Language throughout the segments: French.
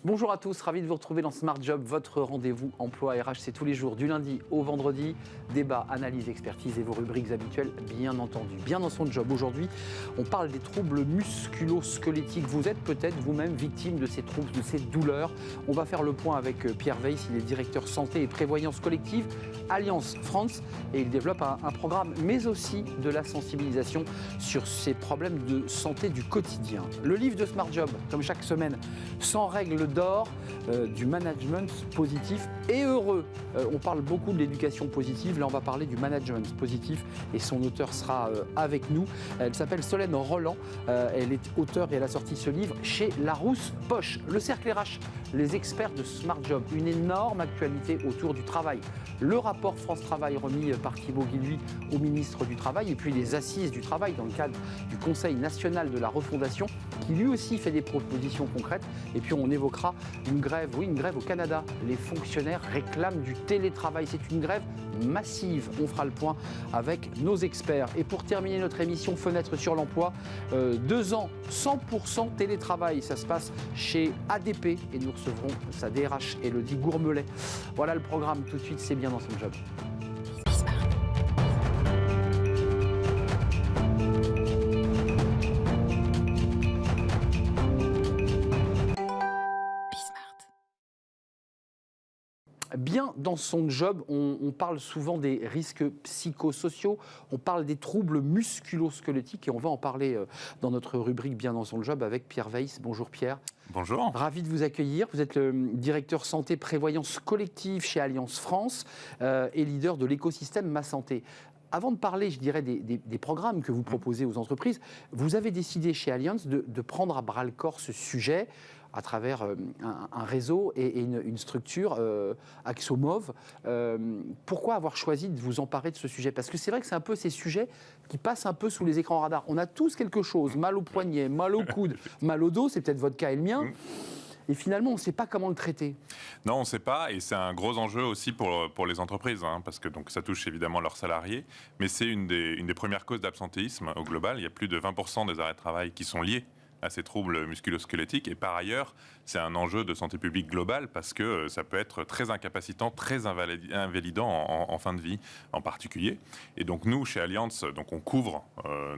Bonjour à tous, ravi de vous retrouver dans Smart Job, votre rendez-vous emploi RH. C'est tous les jours, du lundi au vendredi. Débat, analyse, expertise et vos rubriques habituelles, bien entendu. Bien dans son job, aujourd'hui, on parle des troubles musculo-squelettiques. Vous êtes peut-être vous-même victime de ces troubles, de ces douleurs. On va faire le point avec Pierre Weiss, il est directeur santé et prévoyance collective, Alliance France, et il développe un programme, mais aussi de la sensibilisation sur ces problèmes de santé du quotidien. Le livre de Smart Job, comme chaque semaine, 100 règles d'or du management positif et heureux. On parle beaucoup de l'éducation positive, là on va parler du management positif et son auteur sera avec nous. Elle s'appelle Solène Roland, elle est auteure et elle a sorti ce livre chez Larousse Poche. Le cercle RH, les experts de Smart Job, une énorme actualité autour du travail. Le rapport France Travail remis par Thibaut Guilluy au ministre du Travail et puis les assises du travail dans le cadre du Conseil national de la refondation qui lui aussi fait des propositions concrètes. Et puis on évoquera une grève, oui une grève au Canada. Les fonctionnaires réclament du télétravail, c'est une grève massive. On fera le point avec nos experts. Et pour terminer notre émission Fenêtre sur l'emploi, 2 ans, 100% télétravail, ça se passe chez ADP et nous recevrons sa DRH Élodie Gourmelet. Voilà le programme, tout de suite c'est bien dans son job. Bien dans son job, on parle souvent des risques psychosociaux, on parle des troubles musculo-squelettiques et on va en parler dans notre rubrique Bien dans son job avec Pierre Weiss. Bonjour Pierre. Bonjour. Ravi de vous accueillir. Vous êtes le directeur santé prévoyance collective chez Alliance France et leader de l'écosystème Ma Santé. Avant de parler, je dirais, des programmes que vous proposez aux entreprises, vous avez décidé chez Alliance de prendre à bras-le-corps ce sujet à travers un réseau et une structure, Axomov. Pourquoi avoir choisi de vous emparer de ce sujet? Parce que c'est vrai que c'est un peu ces sujets qui passent un peu sous les écrans radars. On a tous quelque chose, mal au poignet, mal au coude, mal au dos, c'est peut-être votre cas et le mien. Et finalement, on ne sait pas comment le traiter. Non, on ne sait pas, et c'est un gros enjeu aussi pour les entreprises, parce que donc, ça touche évidemment leurs salariés, mais c'est une des premières causes d'absentéisme au global. Il y a plus de 20% des arrêts de travail qui sont liés à ces troubles musculo-squelettiques, et par ailleurs, c'est un enjeu de santé publique globale parce que ça peut être très incapacitant, très invalidant en fin de vie en particulier. Et donc nous, chez Alliance, donc on couvre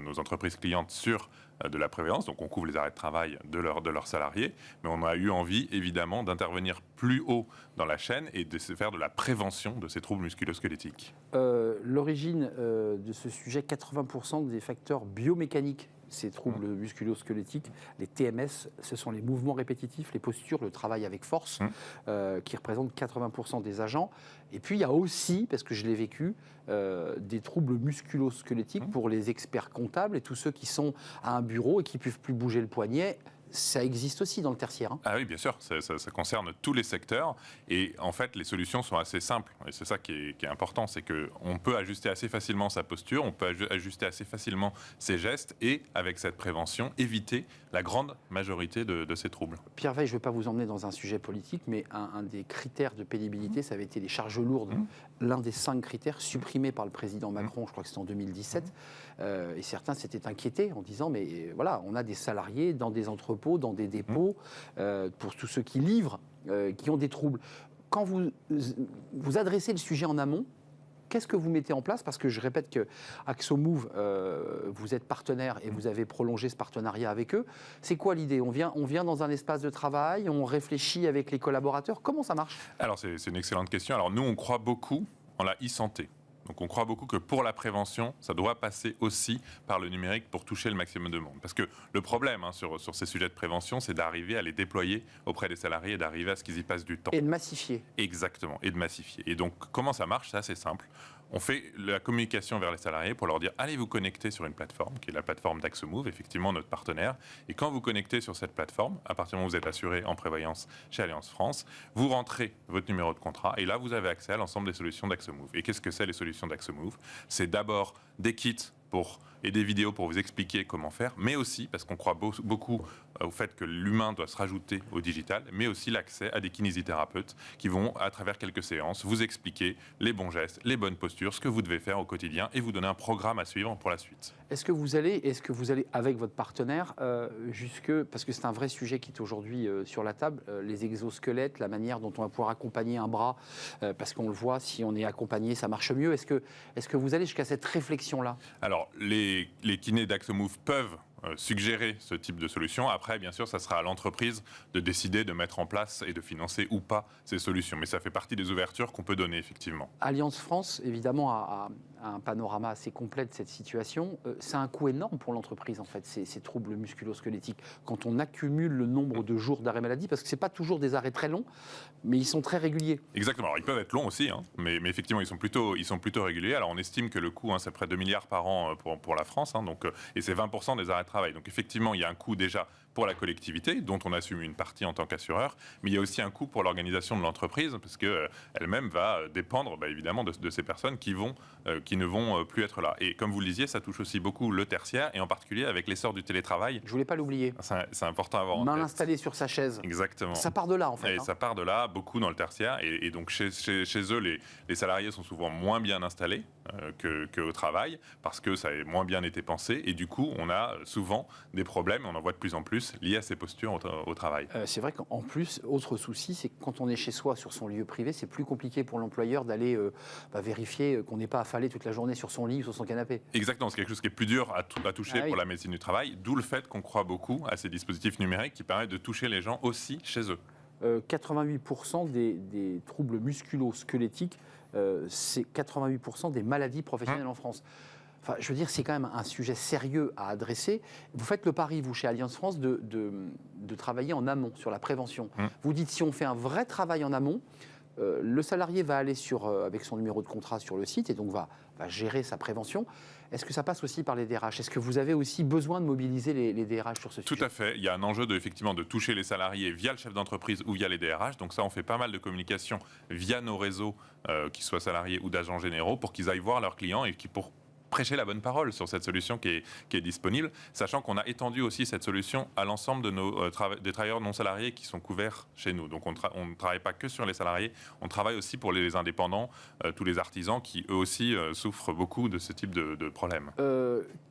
nos entreprises clientes sur de la prévoyance, donc on couvre les arrêts de travail de leurs salariés, mais on a eu envie évidemment d'intervenir plus haut dans la chaîne et de faire de la prévention de ces troubles musculo-squelettiques. L'origine de ce sujet, 80% des facteurs biomécaniques, ces troubles musculo-squelettiques, les TMS, ce sont les mouvements répétitifs, les postures, le travail avec force, qui représentent 80% des agents. Et puis il y a aussi, parce que je l'ai vécu, des troubles musculo-squelettiques pour les experts comptables et tous ceux qui sont à un bureau et qui ne peuvent plus bouger le poignet. Ça existe aussi dans le tertiaire. Ah oui, bien sûr, ça concerne tous les secteurs. Et en fait, les solutions sont assez simples. Et c'est ça qui est important, c'est qu'on peut ajuster assez facilement sa posture, on peut ajuster assez facilement ses gestes et, avec cette prévention, éviter la grande majorité de ces troubles. Pierre Weiss, je ne veux pas vous emmener dans un sujet politique, mais un des critères de pénibilité, ça avait été les charges lourdes. L'un des 5 critères supprimés par le président Macron, je crois que c'était en 2017. Et certains s'étaient inquiétés en disant, mais voilà, on a des salariés dans des entrepôts, dans des dépôts, pour tous ceux qui livrent, qui ont des troubles. Quand vous adressez le sujet en amont, qu'est-ce que vous mettez en place? Parce que je répète que Axomove, vous êtes partenaire et vous avez prolongé ce partenariat avec eux. C'est quoi l'idée? On vient dans un espace de travail, on réfléchit avec les collaborateurs. Comment ça marche? Alors c'est une excellente question. Alors nous, on croit beaucoup en la e-santé. Donc on croit beaucoup que pour la prévention, ça doit passer aussi par le numérique pour toucher le maximum de monde. Parce que le problème sur ces sujets de prévention, c'est d'arriver à les déployer auprès des salariés et d'arriver à ce qu'ils y passent du temps. Et de massifier. Exactement, et de massifier. Et donc comment ça marche? C'est assez simple. On fait la communication vers les salariés pour leur dire allez vous connecter sur une plateforme qui est la plateforme d'Axomove, effectivement notre partenaire. Et quand vous connectez sur cette plateforme, à partir du moment où vous êtes assuré en prévoyance chez Alliance France, vous rentrez votre numéro de contrat et là vous avez accès à l'ensemble des solutions d'Axomove. Et qu'est-ce que c'est les solutions d'Axomove? C'est d'abord des kits pour et des vidéos pour vous expliquer comment faire, mais aussi, parce qu'on croit beaucoup au fait que l'humain doit se rajouter au digital, mais aussi l'accès à des kinésithérapeutes qui vont, à travers quelques séances, vous expliquer les bons gestes, les bonnes postures, ce que vous devez faire au quotidien et vous donner un programme à suivre pour la suite. Est-ce que vous allez avec votre partenaire parce que c'est un vrai sujet qui est aujourd'hui sur la table, les exosquelettes, la manière dont on va pouvoir accompagner un bras, parce qu'on le voit, si on est accompagné, ça marche mieux. Est-ce que vous allez jusqu'à cette réflexion-là? Alors, les kinés d'AxoMove peuvent suggérer ce type de solution. Après, bien sûr, ça sera à l'entreprise de décider de mettre en place et de financer ou pas ces solutions. Mais ça fait partie des ouvertures qu'on peut donner, effectivement. Alliance France, évidemment, a un panorama assez complet de cette situation. C'est un coût énorme pour l'entreprise, en fait, ces troubles musculo-squelettiques. Quand on accumule le nombre de jours d'arrêt maladie, parce que ce n'est pas toujours des arrêts très longs, mais ils sont très réguliers. Exactement. Alors, ils peuvent être longs aussi, hein, mais effectivement, ils sont plutôt réguliers. Alors, on estime que le coût, c'est près de 2 milliards par an pour la France, hein, et c'est 20% des arrêts de travail. Donc, effectivement, il y a un coût déjà pour la collectivité, dont on assume une partie en tant qu'assureur, mais il y a aussi un coût pour l'organisation de l'entreprise, parce qu'elle-même va dépendre évidemment de ces personnes qui ne vont plus être là. Et comme vous le disiez, ça touche aussi beaucoup le tertiaire, et en particulier avec l'essor du télétravail. Je voulais pas l'oublier. C'est important à avoir en tête. Mal installé sur sa chaise. Exactement. Ça part de là, en fait. Et ça part de là, beaucoup dans le tertiaire, et donc chez eux, les salariés sont souvent moins bien installés qu'au travail, parce que ça a moins bien été pensé, et du coup, on a souvent des problèmes, on en voit de plus en plus, liés à ces postures au travail. C'est vrai qu'en plus, autre souci, c'est que quand on est chez soi, sur son lieu privé, c'est plus compliqué pour l'employeur d'aller vérifier qu'on n'est pas affalé toute la journée sur son lit ou sur son canapé. Exactement, c'est quelque chose qui est plus dur à toucher pour la médecine du travail, d'où le fait qu'on croit beaucoup à ces dispositifs numériques qui permettent de toucher les gens aussi chez eux. 88% des troubles musculo-squelettiques, c'est 88% des maladies professionnelles en France. Enfin, je veux dire, c'est quand même un sujet sérieux à adresser. Vous faites le pari, vous, chez Alliance France, de travailler en amont, sur la prévention. Vous dites, si on fait un vrai travail en amont, le salarié va aller avec son numéro de contrat sur le site et donc va gérer sa prévention. Est-ce que ça passe aussi par les DRH? Est-ce que vous avez aussi besoin de mobiliser les DRH sur ce sujet? Tout à fait. Il y a un enjeu effectivement de toucher les salariés via le chef d'entreprise ou via les DRH. Donc ça, on fait pas mal de communication via nos réseaux, qu'ils soient salariés ou d'agents généraux, pour qu'ils aillent voir leurs clients et pour prêcher la bonne parole sur cette solution qui est disponible, sachant qu'on a étendu aussi cette solution à l'ensemble de des travailleurs non salariés qui sont couverts chez nous. Donc on ne travaille pas que sur les salariés, on travaille aussi pour les indépendants, tous les artisans qui eux aussi souffrent beaucoup de ce type de problèmes.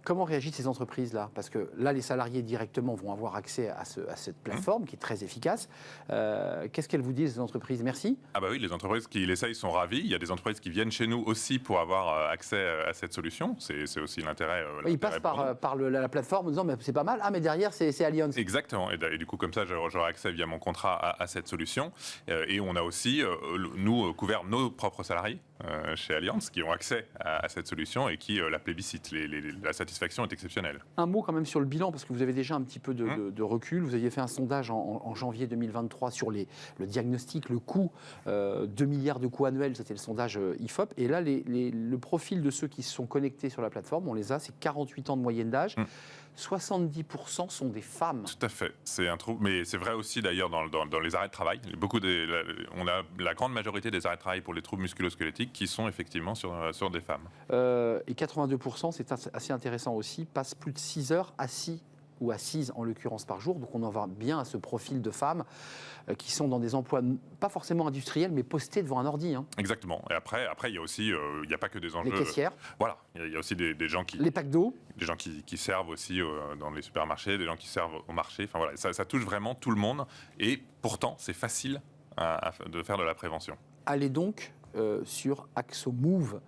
Comment réagissent ces entreprises-là? Parce que là, les salariés directement vont avoir accès à cette plateforme qui est très efficace. Qu'est-ce qu'elles vous disent, ces entreprises? Merci. Ah bah oui, les entreprises qui l'essayent sont ravies. Il y a des entreprises qui viennent chez nous aussi pour avoir accès à cette solution. C'est aussi l'intérêt. Ils passent par la plateforme en disant mais c'est pas mal, mais derrière c'est Allianz. Exactement, et du coup comme ça j'aurai accès via mon contrat à cette solution. Et on a aussi, nous, couvert nos propres salariés chez Allianz qui ont accès à cette solution et qui la plébiscitent. La satisfaction est exceptionnelle. Un mot quand même sur le bilan, parce que vous avez déjà un petit peu de recul. Vous aviez fait un sondage en janvier 2023 sur le diagnostic, le coût, 2 milliards de coûts annuels, c'était le sondage IFOP. Et là, le profil de ceux qui se sont connectés sur la plateforme, on les a, c'est 48 ans de moyenne d'âge. 70% sont des femmes. Tout à fait, c'est un trouble, mais c'est vrai aussi d'ailleurs dans les arrêts de travail. On a la grande majorité des arrêts de travail pour les troubles musculo-squelettiques qui sont effectivement sur des femmes. Et 82%, c'est assez intéressant aussi, passent plus de 6 heures assis ou assises en l'occurrence par jour. Donc on en va bien à ce profil de femmes qui sont dans des emplois pas forcément industriels mais postés devant un ordi. Exactement. Et après il y a aussi, il n'y a pas que des enjeux. Les caissières. Voilà, il y a aussi des gens qui... Les packs d'eau. Des gens qui servent aussi dans les supermarchés, des gens qui servent au marché. Enfin voilà, ça touche vraiment tout le monde. Et pourtant, c'est facile de faire de la prévention. Allez donc sur AxoMove.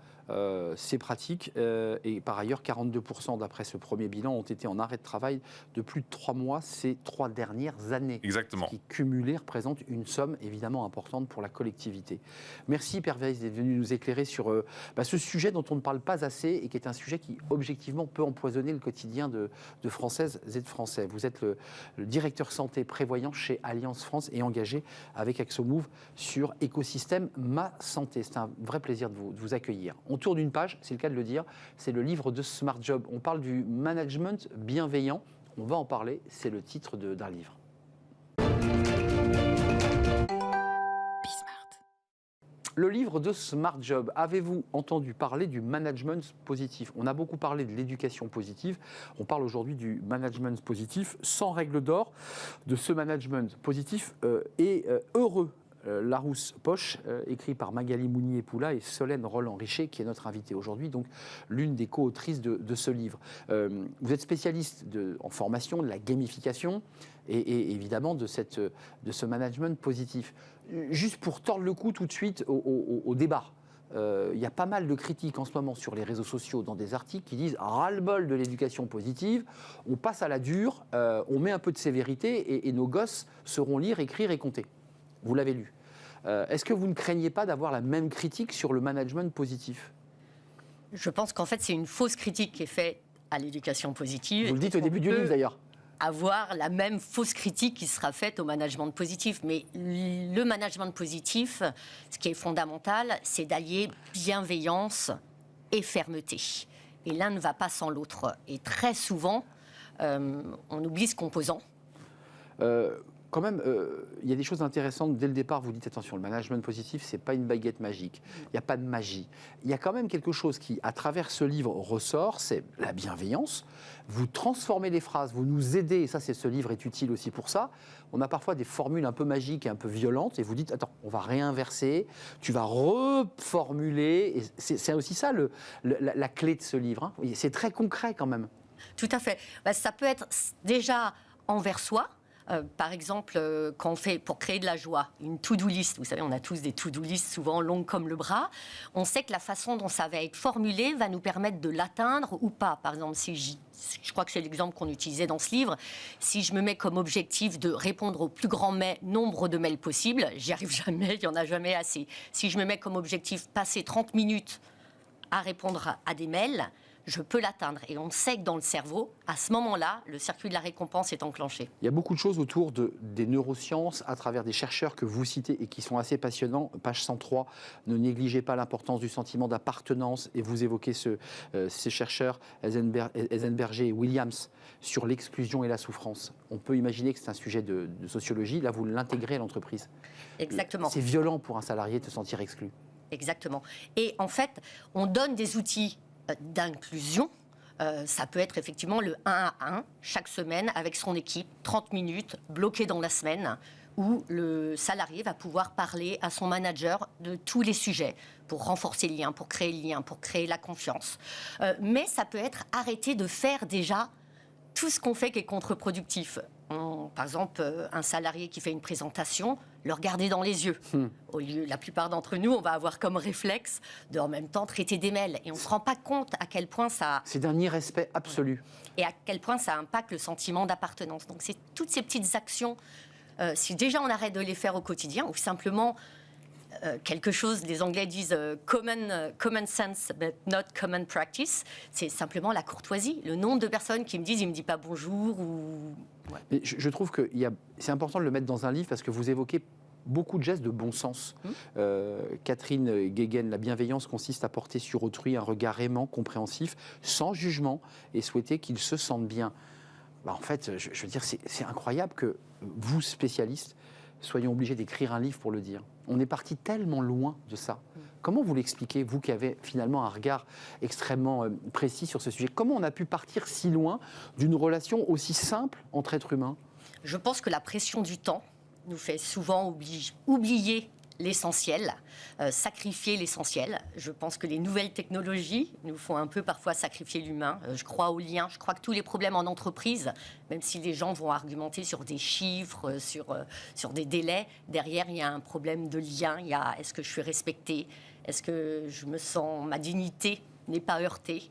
C'est pratique et par ailleurs 42% d'après ce premier bilan ont été en arrêt de travail de plus de 3 mois ces 3 dernières années. Exactement. Ce qui cumulé représente une somme évidemment importante pour la collectivité. Merci Père Weiss d'être venu nous éclairer sur ce sujet dont on ne parle pas assez et qui est un sujet qui objectivement peut empoisonner le quotidien de Françaises et de Français. Vous êtes le directeur santé prévoyant chez Alliance France et engagé avec AxoMove sur écosystème Ma Santé. C'est un vrai plaisir de vous accueillir. On tourne une page, c'est le cas de le dire, c'est le livre de Smart Job. On parle du management bienveillant. On va en parler, c'est le titre d'un livre. Le livre de Smart Job, avez-vous entendu parler du management positif? On a beaucoup parlé de l'éducation positive, on parle aujourd'hui du management positif, sans règle d'or de ce management positif et heureux. Larousse Poche, écrit par Magali Mounier-Poula et Solène Roland-Richer, qui est notre invitée aujourd'hui, donc l'une des co-autrices de ce livre. Vous êtes spécialiste en formation, de la gamification et évidemment de ce management positif. Juste pour tordre le cou tout de suite au débat. Il y a pas mal de critiques en ce moment sur les réseaux sociaux dans des articles qui disent ras-le-bol de l'éducation positive, on passe à la dure, on met un peu de sévérité et nos gosses sauront lire, écrire et compter. Vous l'avez lu. Est-ce que vous ne craignez pas d'avoir la même critique sur le management positif? Je pense qu'en fait, c'est une fausse critique qui est faite à l'éducation positive. Vous le dites au début du livre d'ailleurs. Avoir la même fausse critique qui sera faite au management positif. Mais le management positif, ce qui est fondamental, c'est d'allier bienveillance et fermeté. Et l'un ne va pas sans l'autre. Et très souvent, on oublie ce composant. Quand même, il y a des choses intéressantes. Dès le départ, vous dites, attention, le management positif, ce n'est pas une baguette magique. Il n'y a pas de magie. Il y a quand même quelque chose qui, à travers ce livre, ressort, c'est la bienveillance. Vous transformez les phrases, vous nous aidez, et ça, ce livre est utile aussi pour ça. On a parfois des formules un peu magiques et un peu violentes, et vous dites, attends, on va réinverser, tu vas reformuler. Et c'est aussi ça la clé de ce livre. Hein. C'est très concret quand même. Tout à fait. Ça peut être déjà envers soi. Par exemple, quand on fait, pour créer de la joie, une to-do list, vous savez, on a tous des to-do list souvent longues comme le bras, on sait que la façon dont ça va être formulé va nous permettre de l'atteindre ou pas. Par exemple, si je crois que c'est l'exemple qu'on utilisait dans ce livre, si je me mets comme objectif de répondre au plus grand nombre de mails possible, j'y arrive jamais, il n'y en a jamais assez. Si je me mets comme objectif passer 30 minutes à répondre à des mails, je peux l'atteindre. Et on sait que dans le cerveau, à ce moment-là, le circuit de la récompense est enclenché. Il y a beaucoup de choses autour des neurosciences à travers des chercheurs que vous citez et qui sont assez passionnants. Page 103, ne négligez pas l'importance du sentiment d'appartenance. Et vous évoquez ces chercheurs, Eisenberger et Williams, sur l'exclusion et la souffrance. On peut imaginer que c'est un sujet de sociologie. Là, vous l'intégrez à l'entreprise. Exactement. C'est violent pour un salarié de se sentir exclu. Exactement. Et en fait, on donne des outils d'inclusion. Ça peut être effectivement le 1 à 1 chaque semaine avec son équipe, 30 minutes, bloqué dans la semaine, où le salarié va pouvoir parler à son manager de tous les sujets pour renforcer le lien, pour créer le lien, pour créer la confiance. Mais ça peut être arrêter de faire déjà tout ce qu'on fait qui est contre-productif. Par exemple, un salarié qui fait une présentation, le regarder dans les yeux. Au lieu, la plupart d'entre nous, on va avoir comme réflexe de en même temps traiter des mails. Et on ne se rend pas compte à quel point ça... C'est d'un irrespect absolu. Et à quel point ça impacte le sentiment d'appartenance. Donc c'est toutes ces petites actions, si déjà on arrête de les faire au quotidien, ou simplement... quelque chose, les Anglais disent common sense, but not common practice. C'est simplement la courtoisie. Le nombre de personnes qui me disent, il me dit pas bonjour ou... Ouais. Mais je trouve que c'est important de le mettre dans un livre parce que vous évoquez beaucoup de gestes de bon sens. Catherine Guéguen, la bienveillance consiste à porter sur autrui un regard aimant, compréhensif, sans jugement et souhaiter qu'ils se sentent bien. En fait, je veux dire, c'est incroyable que vous, spécialistes, soyons obligés d'écrire un livre pour le dire. On est parti tellement loin de ça. Comment vous l'expliquez, vous qui avez finalement un regard extrêmement précis sur ce sujet? Comment on a pu partir si loin d'une relation aussi simple entre êtres humains? Je pense que la pression du temps nous fait souvent oublier l'essentiel, sacrifier l'essentiel. Je pense que les nouvelles technologies nous font un peu parfois sacrifier l'humain. Je crois aux liens. Je crois que tous les problèmes en entreprise, même si les gens vont argumenter sur des chiffres, sur des délais, derrière, il y a un problème de lien. Il y a est-ce que je suis respectée? Est-ce que je me sens... ma dignité n'est pas heurtée?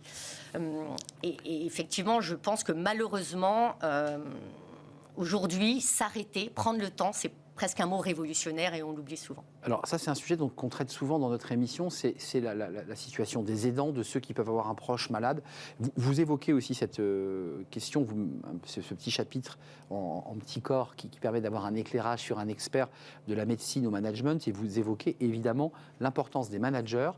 Et effectivement, je pense que malheureusement, aujourd'hui, s'arrêter, prendre le temps, c'est presque un mot révolutionnaire et on l'oublie souvent. Alors ça, c'est un sujet qu'on traite souvent dans notre émission, c'est la situation des aidants, de ceux qui peuvent avoir un proche malade. Vous évoquez aussi cette question, ce petit chapitre en petit corps qui permet d'avoir un éclairage sur un expert de la médecine au management, et vous évoquez évidemment l'importance des managers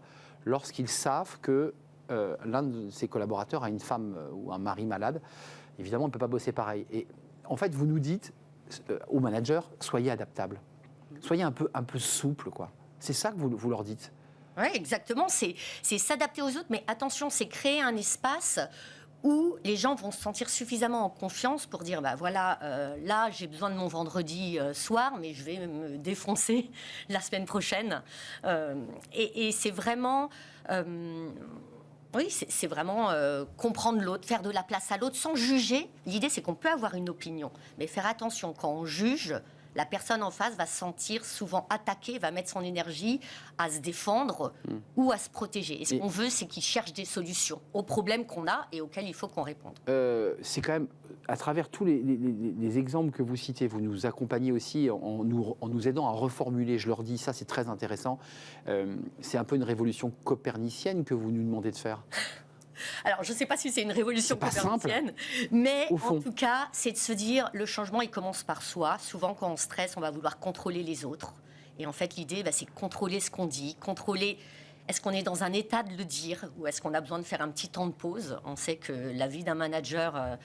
lorsqu'ils savent que l'un de ses collaborateurs a une femme ou un mari malade. Évidemment, on ne peut pas bosser pareil. Et en fait, vous nous dites... aux managers, soyez adaptables. Soyez un peu souple, quoi. C'est ça que vous leur dites. Oui, exactement. C'est s'adapter aux autres, mais attention, c'est créer un espace où les gens vont se sentir suffisamment en confiance pour dire, bah voilà, là j'ai besoin de mon vendredi soir, mais je vais me défoncer la semaine prochaine. Et c'est vraiment... oui, c'est vraiment comprendre l'autre, faire de la place à l'autre sans juger. L'idée, c'est qu'on peut avoir une opinion, mais faire attention, quand on juge, la personne en face va se sentir souvent attaquée, va mettre son énergie à se défendre ou à se protéger. Et ce qu'on veut, c'est qu'il cherche des solutions aux problèmes qu'on a et auxquels il faut qu'on réponde. C'est quand même, à travers tous les exemples que vous citez, vous nous accompagnez aussi en nous aidant à reformuler. Je leur dis, ça c'est très intéressant. C'est un peu une révolution copernicienne que vous nous demandez de faire. Alors, je ne sais pas si c'est une révolution copernicienne, mais en tout cas, c'est de se dire, le changement, il commence par soi. Souvent, quand on stresse, on va vouloir contrôler les autres. Et en fait, l'idée, c'est contrôler ce qu'on dit, contrôler... Est-ce qu'on est dans un état de le dire ou est-ce qu'on a besoin de faire un petit temps de pause? On sait que la vie d'un manager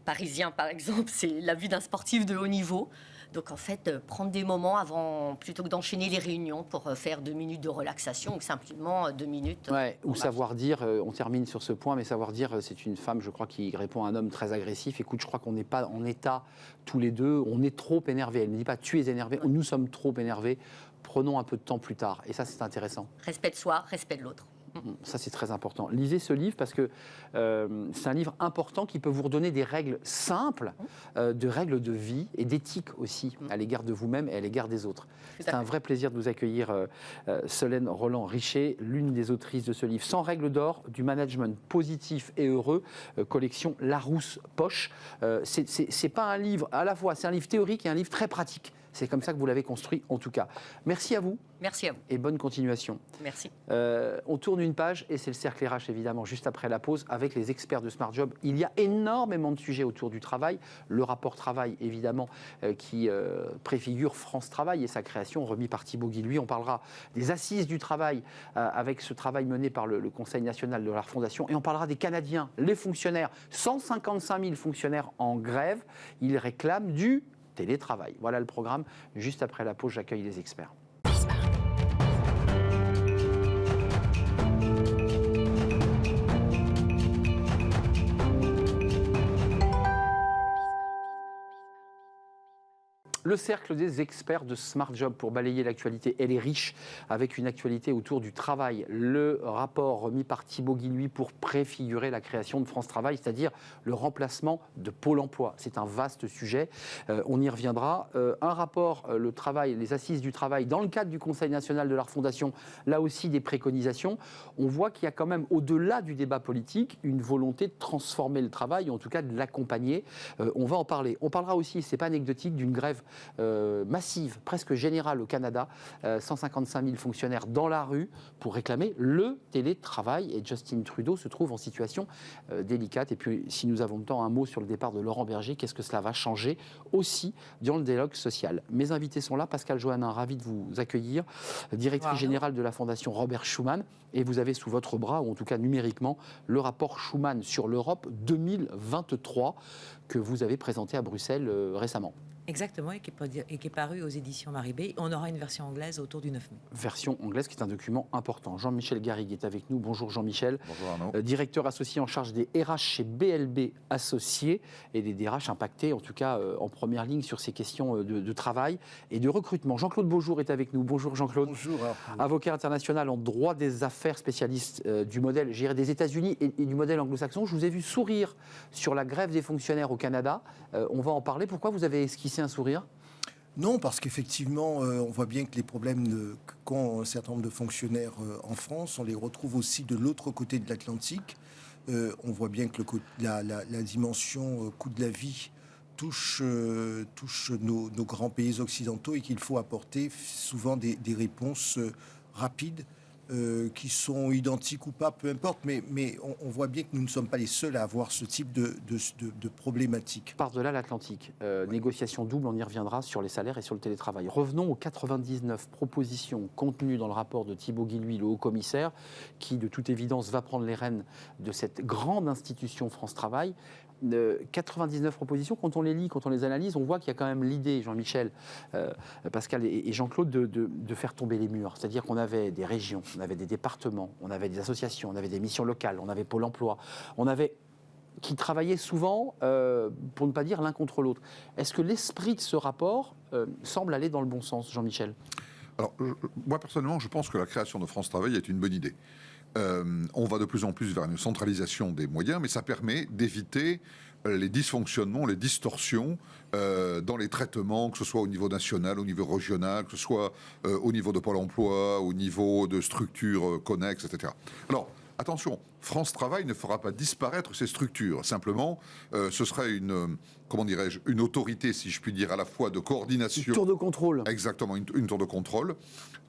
parisien, par exemple, c'est la vie d'un sportif de haut niveau. Donc, en fait, prendre des moments avant, plutôt que d'enchaîner les réunions pour faire 2 minutes de relaxation ou simplement 2 minutes. Ouais, ou savoir dire, on termine sur ce point, mais savoir dire, c'est une femme, je crois, qui répond à un homme très agressif. Écoute, je crois qu'on n'est pas en état, tous les deux, on est trop énervés. Elle ne dit pas, tu es énervé, nous sommes trop énervés. Prenons un peu de temps plus tard. Et ça, c'est intéressant. Respect de soi, respect de l'autre. Ça, c'est très important. Lisez ce livre parce que c'est un livre important qui peut vous redonner des règles simples, de règles de vie et d'éthique aussi, à l'égard de vous-même et à l'égard des autres. C'est un vrai plaisir de vous accueillir, Solène Roland-Richer, l'une des autrices de ce livre. 100 règles d'or du management positif et heureux, collection Larousse Poche. C'est pas un livre, à la fois, c'est un livre théorique et un livre très pratique. C'est comme ça que vous l'avez construit, en tout cas. Merci à vous. Merci à vous. Et bonne continuation. Merci. On tourne une page et c'est le cercle RH, évidemment, juste après la pause, avec les experts de Smart Job. Il y a énormément de sujets autour du travail. Le rapport travail, évidemment, qui préfigure France Travail et sa création, remis par Thibaut Guilluy. On parlera des assises du travail, avec ce travail mené par le Conseil national de la Fondation. Et on parlera des Canadiens, les fonctionnaires. 155 000 fonctionnaires en grève. Ils réclament du télétravail. Voilà le programme. Juste après la pause, j'accueille les experts. Le cercle des experts de Smart Job pour balayer l'actualité. Elle est riche avec une actualité autour du travail. Le rapport remis par Thibaut Guilluy pour préfigurer la création de France Travail, c'est-à-dire le remplacement de Pôle emploi. C'est un vaste sujet. On y reviendra. Un rapport, le travail, les assises du travail, dans le cadre du Conseil national de la Fondation, là aussi des préconisations. On voit qu'il y a quand même, au-delà du débat politique, une volonté de transformer le travail, ou en tout cas de l'accompagner. On va en parler. On parlera aussi, c'est pas anecdotique, d'une grève massive, presque générale au Canada, 155 000 fonctionnaires dans la rue pour réclamer le télétravail. Et Justin Trudeau se trouve en situation délicate. Et puis, si nous avons le temps, un mot sur le départ de Laurent Berger. Qu'est-ce que cela va changer aussi dans le dialogue social? Mes invités sont là. Pascal Johannin, ravi de vous accueillir, directrice générale de la Fondation Robert Schuman. Et vous avez sous votre bras, ou en tout cas numériquement, le rapport Schuman sur l'Europe 2023 que vous avez présenté à Bruxelles récemment. Exactement, et qui est paru aux éditions Maribé. On aura une version anglaise autour du 9 mai. Version anglaise qui est un document important. Jean-Michel Garrigue est avec nous. Bonjour Jean-Michel. Bonjour Arnaud. Directeur associé en charge des RH chez BLB Associés et des DRH impactés, en tout cas en première ligne sur ces questions de travail et de recrutement. Jean-Claude Beaujour est avec nous. Bonjour Jean-Claude. Bonjour Arnaud. Avocat international en droit des affaires, spécialiste du modèle des États-Unis et du modèle anglo-saxon. Je vous ai vu sourire sur la grève des fonctionnaires au Canada. On va en parler. Pourquoi vous avez esquissé un sourire? Non, parce qu'effectivement, on voit bien que les problèmes qu'ont un certain nombre de fonctionnaires en France, on les retrouve aussi de l'autre côté de l'Atlantique. On voit bien que la dimension coût de la vie touche nos grands pays occidentaux et qu'il faut apporter souvent des réponses rapides qui sont identiques ou pas, peu importe, mais on voit bien que nous ne sommes pas les seuls à avoir ce type de problématique. Par-delà l'Atlantique, négociation double, on y reviendra sur les salaires et sur le télétravail. Revenons aux 99 propositions contenues dans le rapport de Thibaut Guilluy, le haut-commissaire, qui de toute évidence va prendre les rênes de cette grande institution France Travail. 99 propositions, quand on les lit, quand on les analyse, on voit qu'il y a quand même l'idée, Jean-Michel, Pascal et Jean-Claude, de faire tomber les murs. C'est-à-dire qu'on avait des régions, on avait des départements, on avait des associations, on avait des missions locales, on avait Pôle emploi, on avait qui travaillaient souvent, pour ne pas dire l'un contre l'autre. Est-ce que l'esprit de ce rapport semble aller dans le bon sens, Jean-Michel ? Alors, moi personnellement, je pense que la création de France Travail est une bonne idée. On va de plus en plus vers une centralisation des moyens, mais ça permet d'éviter les dysfonctionnements, les distorsions dans les traitements, que ce soit au niveau national, au niveau régional, que ce soit au niveau de Pôle emploi, au niveau de structures connexes, etc. Alors, attention, France Travail ne fera pas disparaître ces structures. Simplement, ce sera une autorité, si je puis dire, à la fois de coordination... Une tour de contrôle. Exactement, une tour de contrôle.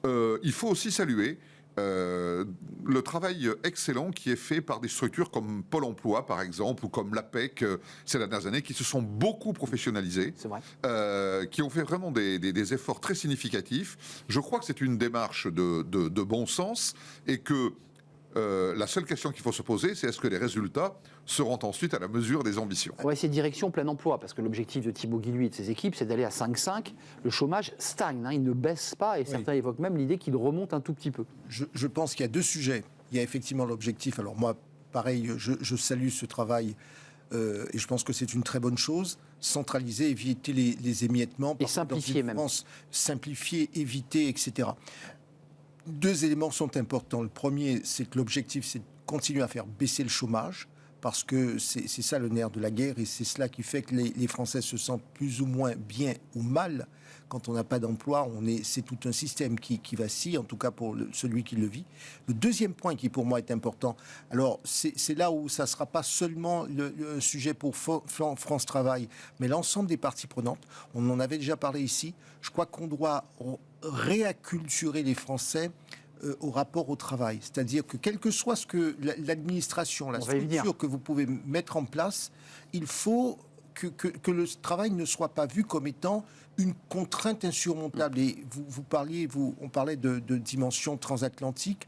Il faut aussi saluer le travail excellent qui est fait par des structures comme Pôle emploi, par exemple, ou comme l'APEC ces dernières années, qui se sont beaucoup professionnalisées, c'est vrai. Qui ont fait vraiment des efforts très significatifs. Je crois que c'est une démarche de bon sens et que la seule question qu'il faut se poser, c'est est-ce que les résultats seront ensuite à la mesure des ambitions. On va essayer direction plein emploi, parce que l'objectif de Thibaut Guilluy et de ses équipes, c'est d'aller à 5,5. Le chômage stagne, il ne baisse pas, et certains évoquent même l'idée qu'il remonte un tout petit peu. Je pense qu'il y a deux sujets. Il y a effectivement l'objectif. Alors moi, pareil, je salue ce travail, et je pense que c'est une très bonne chose. Centraliser, éviter les émiettements. Et simplifier même. Simplifier, éviter, etc. Deux éléments sont importants. Le premier, c'est que l'objectif, c'est de continuer à faire baisser le chômage, parce que c'est ça le nerf de la guerre, et c'est cela qui fait que les Français se sentent plus ou moins bien ou mal. Quand on n'a pas d'emploi, c'est tout un système qui vacille, en tout cas pour celui qui le vit. Le deuxième point qui pour moi est important, alors c'est là où ça ne sera pas seulement le sujet pour France Travail, mais l'ensemble des parties prenantes. On en avait déjà parlé ici. Je crois qu'on doit réacculturer les Français au rapport au travail. C'est-à-dire que quel que soit ce que l'administration, la structure que vous pouvez mettre en place, il faut que le travail ne soit pas vu comme étant une contrainte insurmontable. Et on parlait de dimension transatlantique.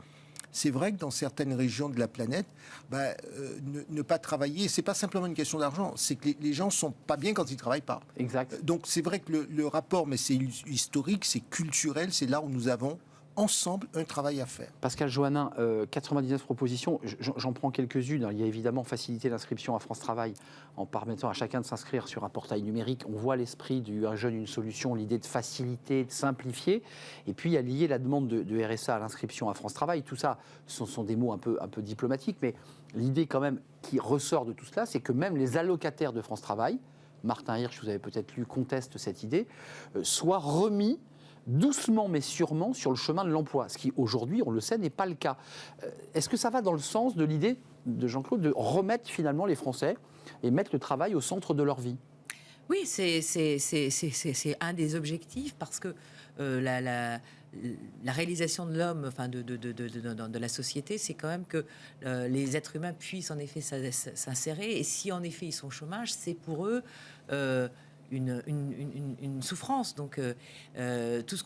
C'est vrai que dans certaines régions de la planète, ne pas travailler, c'est pas simplement une question d'argent, c'est que les gens sont pas bien quand ils travaillent pas. Exact. Donc c'est vrai que le rapport, mais c'est historique, c'est culturel, c'est là où nous avons ensemble un travail à faire. Pascal Joannin, 99 propositions, j'en prends quelques-unes. Il y a évidemment facilité l'inscription à France Travail en permettant à chacun de s'inscrire sur un portail numérique. On voit l'esprit du Un jeune, une solution, l'idée de faciliter, de simplifier. Et puis il y a lié la demande de RSA à l'inscription à France Travail. Tout ça, ce sont des mots un peu diplomatiques, mais l'idée quand même qui ressort de tout cela, c'est que même les allocataires de France Travail, Martin Hirsch, vous avez peut-être lu, conteste cette idée, soient remis doucement mais sûrement sur le chemin de l'emploi, ce qui aujourd'hui, on le sait, n'est pas le cas. Est-ce que ça va dans le sens de l'idée de Jean-Claude de remettre finalement les Français et mettre le travail au centre de leur vie ? Oui, c'est un des objectifs, parce que la réalisation de l'homme, enfin de la société, c'est quand même que les êtres humains puissent en effet s'insérer, et si en effet ils sont au chômage, c'est pour eux une souffrance. Donc tout ce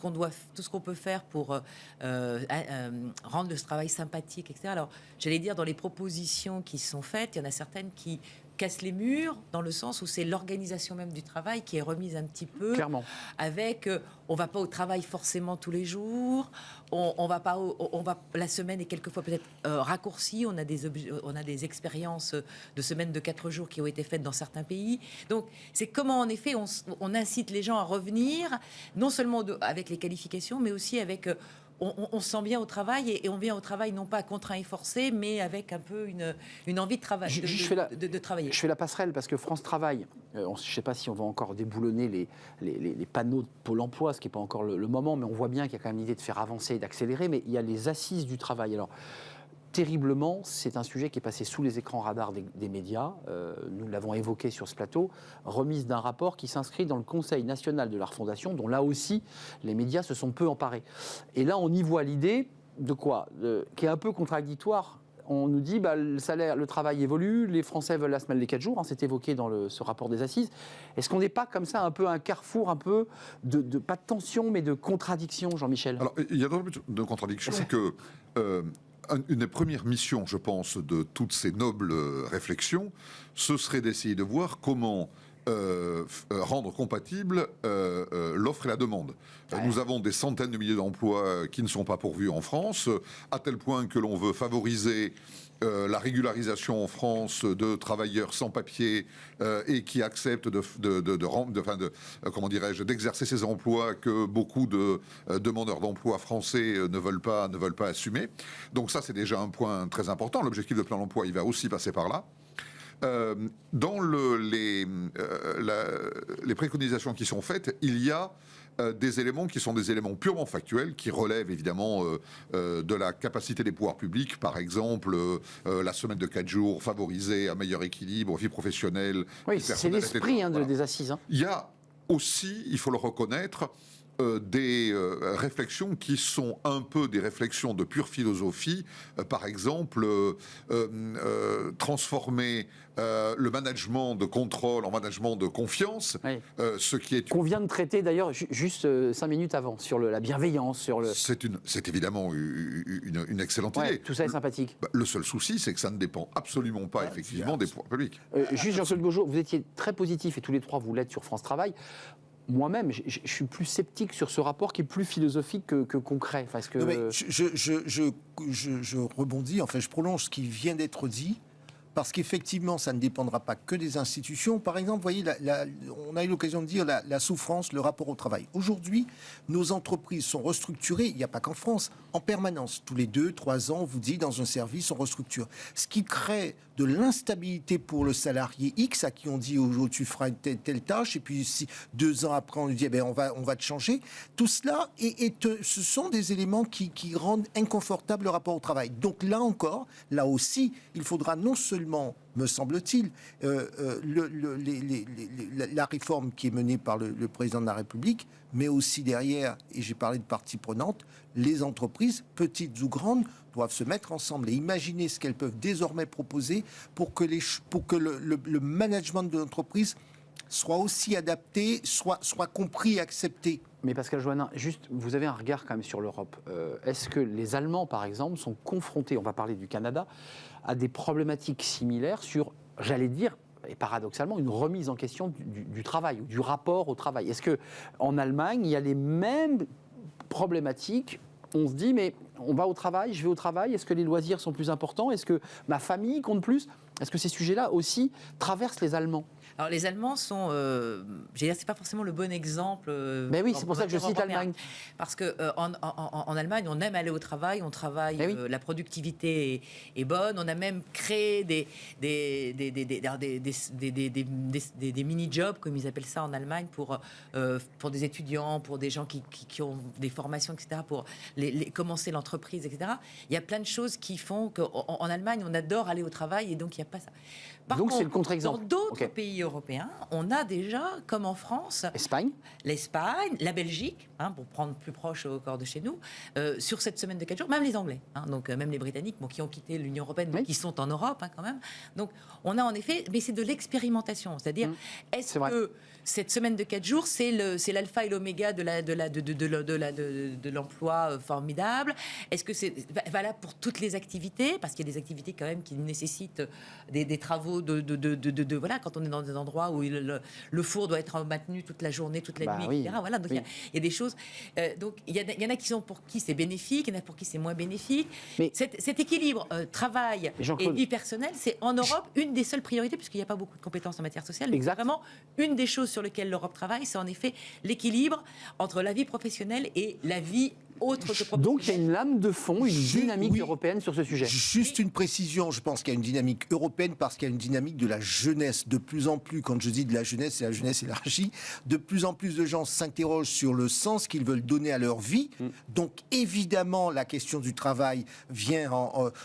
qu'on peut faire pour rendre le travail sympathique, etc. Alors j'allais dire, dans les propositions qui sont faites, il y en a certaines qui cassent les murs, dans le sens où c'est l'organisation même du travail qui est remise un petit peu. Clairement. Avec on va pas au travail forcément tous les jours, on va la semaine est quelquefois peut-être raccourcie, on a des expériences de semaines de 4 jours qui ont été faites dans certains pays. Donc c'est comment en effet on incite les gens à revenir, non seulement avec les qualifications, mais aussi avec on se sent bien au travail, et on vient au travail non pas contraint et forcé, mais avec un peu une envie de travailler. De travailler. Je fais la passerelle parce que France Travail, je ne sais pas si on va encore déboulonner les panneaux de Pôle emploi, ce qui n'est pas encore le moment, mais on voit bien qu'il y a quand même l'idée de faire avancer et d'accélérer, mais il y a les assises du travail. Alors, terriblement, c'est un sujet qui est passé sous les écrans radars des médias. Nous l'avons évoqué sur ce plateau. Remise d'un rapport qui s'inscrit dans le Conseil national de la refondation, dont là aussi, les médias se sont peu emparés. Et là, on y voit l'idée de quoi qui est un peu contradictoire. On nous dit le salaire, le travail évolue, les Français veulent la semaine des 4 jours, hein, c'est évoqué dans ce rapport des assises. Est-ce qu'on n'est pas comme ça un peu un carrefour, un peu de pas de tension, mais de contradiction, Jean-Michel? Alors, il y a d'autant plus de contradictions que une des premières missions, je pense, de toutes ces nobles réflexions, ce serait d'essayer de voir comment rendre compatible l'offre et la demande. Nous avons des centaines de milliers d'emplois qui ne sont pas pourvus en France, à tel point que l'on veut favoriser la régularisation en France de travailleurs sans papier et qui acceptent d'exercer ces emplois que beaucoup de demandeurs d'emploi français ne veulent pas assumer. Donc ça, c'est déjà un point très important. L'objectif de plein emploi, il va aussi passer par là. Dans les préconisations qui sont faites, il y a des éléments qui sont des éléments purement factuels, qui relèvent évidemment de la capacité des pouvoirs publics, par exemple la semaine de 4 jours, favoriser un meilleur équilibre, vie professionnelle. Oui, c'est l'esprit des assises. Hein. Il y a aussi, il faut le reconnaître, des réflexions qui sont un peu des réflexions de pure philosophie. Par exemple, transformer le management de contrôle en management de confiance, oui. Ce qui est... Qu'on vient de traiter d'ailleurs juste 5 minutes avant, sur la bienveillance, sur le... C'est évidemment une excellente idée. Tout ça est sympathique. Le seul souci, c'est que ça ne dépend absolument pas, effectivement, des pouvoirs publics. Juste Jean-Claude Beaujeau, vous étiez très positif, et tous les trois, vous l'êtes sur France Travail. Moi-même, je suis plus sceptique sur ce rapport qui est plus philosophique que concret. Parce que... Non, mais je rebondis, enfin je prolonge ce qui vient d'être dit, parce qu'effectivement, ça ne dépendra pas que des institutions. Par exemple, vous voyez, on a eu l'occasion de dire la souffrance, le rapport au travail. Aujourd'hui, nos entreprises sont restructurées, il n'y a pas qu'en France, en permanence. Tous les 2-3 ans, on vous dit, dans un service, on restructure. Ce qui crée de l'instabilité pour le salarié X, à qui on dit aujourd'hui tu feras une telle tâche, et puis 2 ans après, on lui dit on va te changer. Tout cela, ce sont des éléments qui rendent inconfortable le rapport au travail. Donc là encore, là aussi, il faudra non seulement, me semble-t-il, la réforme qui est menée par le président de la République, mais aussi derrière, et j'ai parlé de parties prenantes, les entreprises, petites ou grandes, doivent se mettre ensemble et imaginer ce qu'elles peuvent désormais proposer pour que le management de l'entreprise soit aussi adapté, soit compris et accepté. Mais Pascal Joannin, juste, vous avez un regard quand même sur l'Europe. Est-ce que les Allemands, par exemple, sont confrontés, on va parler du Canada, à des problématiques similaires sur, j'allais dire, et paradoxalement, une remise en question du travail, ou du rapport au travail? Est-ce qu'en Allemagne, il y a les mêmes problématiques? On se dit, mais on va au travail, je vais au travail, est-ce que les loisirs sont plus importants? Est-ce que ma famille compte plus? Est-ce que ces sujets-là aussi traversent les Allemands? Alors les Allemands sont, c'est pas forcément le bon exemple. Mais oui, c'est pour ça que je cite l'Allemagne. Parce que en Allemagne, on aime aller au travail, on travaille, la productivité est bonne. On a même créé des mini-jobs, comme ils appellent ça en Allemagne, pour des étudiants, pour des gens qui ont des formations, etc., pour commencer l'entreprise, etc. Il y a plein de choses qui font qu'en Allemagne, on adore aller au travail, et donc il n'y a pas ça. Par donc contre, c'est le contre-exemple. Dans d'autres pays européens, on a déjà, comme en France, l'Espagne, la Belgique, pour prendre plus proche au corps de chez nous, sur cette semaine de 4 jours, même les Anglais, donc même les Britanniques, qui ont quitté l'Union européenne, mais qui sont en Europe quand même. Donc on a en effet, mais c'est de l'expérimentation, c'est-à-dire est-ce que cette semaine de 4 jours, c'est l'alpha et l'oméga de l'emploi formidable? Est-ce que c'est valable pour toutes les activités? Parce qu'il y a des activités quand même qui nécessitent des travaux voilà, quand on est dans des endroits où le four doit être maintenu toute la journée, toute la nuit, etc. Voilà, donc il y a des choses. Donc il y en a qui sont pour qui c'est bénéfique, il y en a pour qui c'est moins bénéfique. Mais cet équilibre travail et vie personnelle, c'est en Europe une des seules priorités, puisqu'il n'y a pas beaucoup de compétences en matière sociale. Mais vraiment, une des choses sur lesquelles l'Europe travaille, c'est en effet l'équilibre entre la vie professionnelle et la vie autre que professionnelle. Donc il y a une lame de fond, une dynamique européenne sur ce sujet. Juste une précision, je pense qu'il y a une dynamique européenne parce qu'il y a une dynamique de la jeunesse. De plus en plus, quand je dis de la jeunesse, c'est la jeunesse élargie, de plus en plus de gens s'interrogent sur le sens qu'ils veulent donner à leur vie. Donc évidemment, la question du travail vient